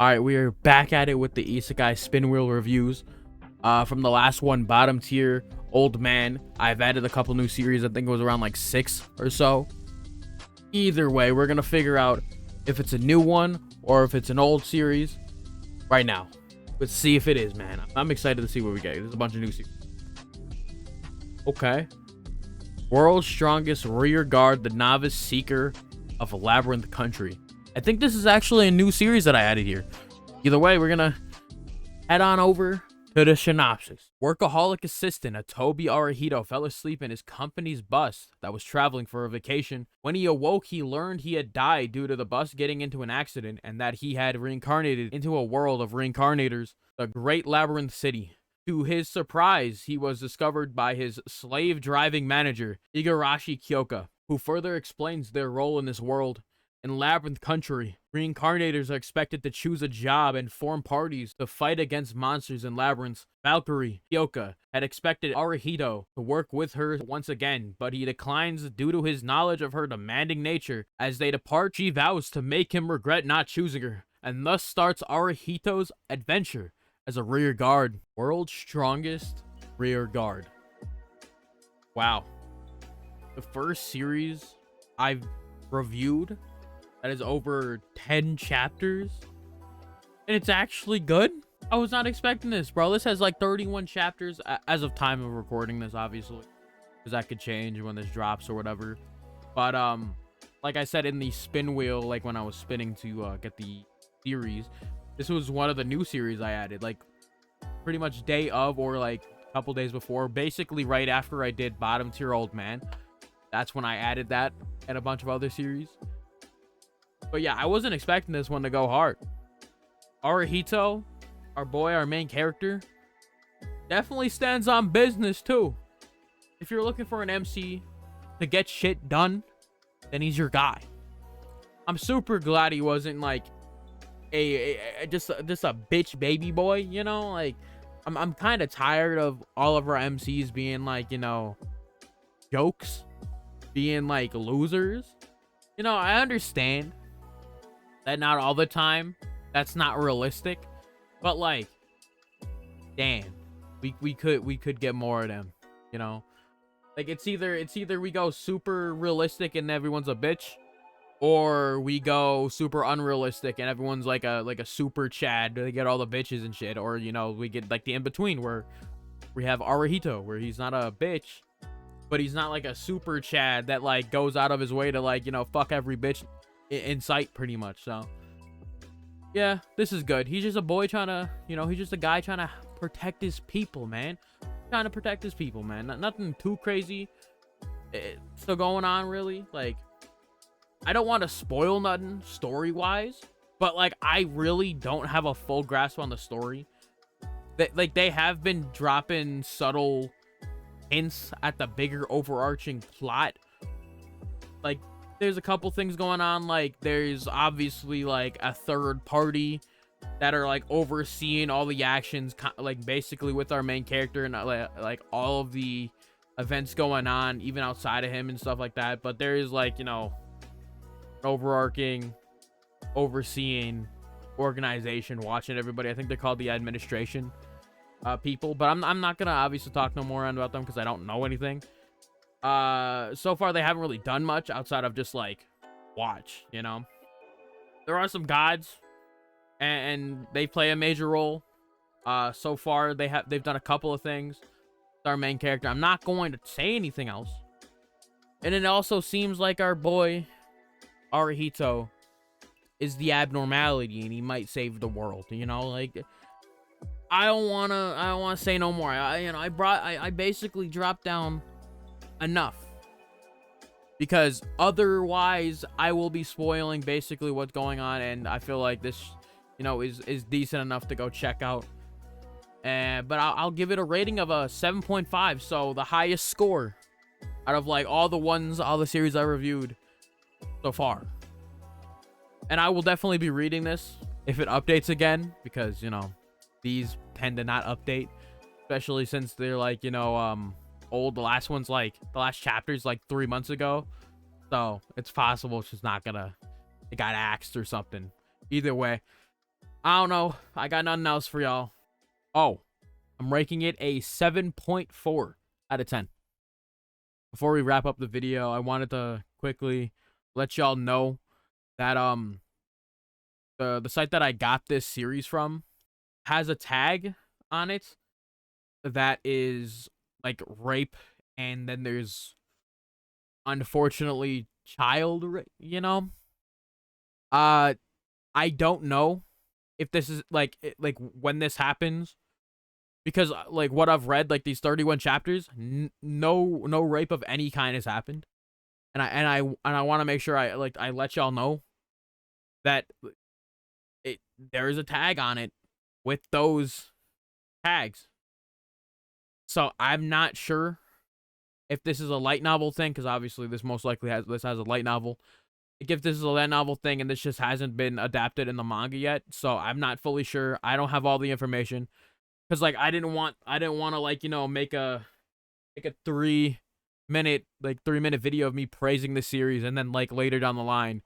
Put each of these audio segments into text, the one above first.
All right, we are back at it with the Isekai spin wheel reviews. From the last one, bottom tier, old man. I've added a couple new series. I think it was around like 6 or so. Either way, we're gonna figure out if it's a new one or if it's an old series right now. Let's see if it is, man. I'm excited to see what we get. There's a bunch of new series. Okay. World's Strongest Rearguard, the Novice Seeker of Labyrinth Country. I think this is actually a new series that I added here. Either way, we're gonna head on over to the synopsis. Workaholic assistant Atobi Arahito fell asleep in his company's bus that was traveling for a vacation. When he awoke, he learned he had died due to the bus getting into an accident and that he had reincarnated into a world of reincarnators, the Great Labyrinth City. To his surprise, he was discovered by his slave-driving manager, Igarashi Kyoka, who further explains their role in this world. In Labyrinth Country, reincarnators are expected to choose a job and form parties to fight against monsters in labyrinths. Valkyrie Kyoka had expected Arahito to work with her once again, but he declines due to his knowledge of her demanding nature. As they depart, she vows to make him regret not choosing her, and thus starts Arahito's adventure as a rear guard. World's Strongest Rearguard. Wow. The first series I've reviewed that is over 10 chapters, and it's actually good. I was not expecting this, bro. This has like 31 chapters as of time of recording this, obviously, because that could change when this drops or whatever. But like I said in the spin wheel, like when I was spinning to get the series, this was one of the new series I added, like pretty much day of or like a couple days before, basically right after I did bottom tier old man. That's when I added that and a bunch of other series. But yeah, I wasn't expecting this one to go hard. Arahito, our boy, our main character, definitely stands on business too. If you're looking for an MC to get shit done, then he's your guy. I'm super glad he wasn't like just a bitch baby boy, you know? Like I'm kind of tired of all of our MCs being like, you know, jokes, being like losers. You know, I understand that not all the time that's not realistic, but like, damn, we could get more of them, you know? Like it's either we go super realistic and everyone's a bitch, or we go super unrealistic and everyone's like a super Chad. They get all the bitches and shit, or you know, we get like the in between where we have Arahito, where he's not a bitch, but he's not like a super Chad that like goes out of his way to like, you know, fuck every bitch in sight pretty much. So yeah, this is good. He's just a boy trying to, you know, he's just a guy trying to protect his people, man. Trying to protect his people, man. Nothing too crazy still going on, really. Like, I don't want to spoil nothing story-wise, but like, I really don't have a full grasp on the story. They have been dropping subtle hints at the bigger overarching plot. Like, there's a couple things going on. Like, there's obviously like a third party that are like overseeing all the actions, like basically with our main character, and like all of the events going on even outside of him and stuff like that. But there is like, you know, overarching overseeing organization watching everybody. I think they're called the administration people, but I'm not gonna obviously talk no more about them because I don't know anything. So far they haven't really done much outside of just like watch, you know. There are some gods and they play a major role. So far they've done a couple of things with our main character. I'm not going to say anything else. And it also seems like our boy Arahito is the abnormality and he might save the world, you know. Like, I don't wanna say no more. I basically dropped down enough, because otherwise I will be spoiling basically what's going on, and I feel like this, you know, is decent enough to go check out. But I'll give it a rating of a 7.5, so the highest score out of like all the series I reviewed so far. And I will definitely be reading this if it updates again, because, you know, these tend to not update, especially since they're like, you know, old. The last one's like, the last chapter's like 3 months ago, so it's possible it's just not gonna, it got axed or something. Either way, I don't know. I got nothing else for y'all. Oh, I'm ranking it a 7.4 out of 10. Before we wrap up the video, I wanted to quickly let y'all know that the site that I got this series from has a tag on it that is like rape, and then there's unfortunately child rape, you know? I don't know if this is like when this happens, because like what I've read, like these 31 chapters, no rape of any kind has happened. And I want to make sure I let y'all know that there is a tag on it with those tags. So I'm not sure if this is a light novel thing, because obviously this most likely has a light novel. If this is a light novel thing and this just hasn't been adapted in the manga yet, so I'm not fully sure. I don't have all the information, because like I didn't want to like, you know, make a 3 minute video of me praising the series, and then like later down the line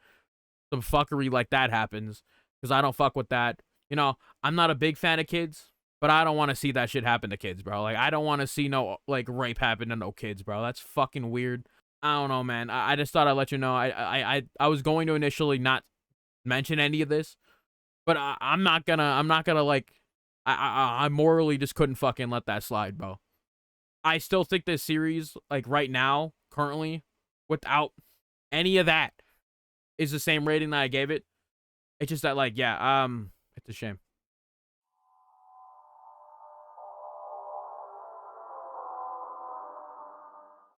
some fuckery like that happens, because I don't fuck with that. You know, I'm not a big fan of kids, but I don't want to see that shit happen to kids, bro. Like I don't want to see no like rape happen to no kids, bro. That's fucking weird. I don't know, man. I just thought I'd let you know. I was going to initially not mention any of this, but I'm not gonna like. I morally just couldn't fucking let that slide, bro. I still think this series, like right now, currently, without any of that, is the same rating that I gave it. It's just that, like, yeah, it's a shame.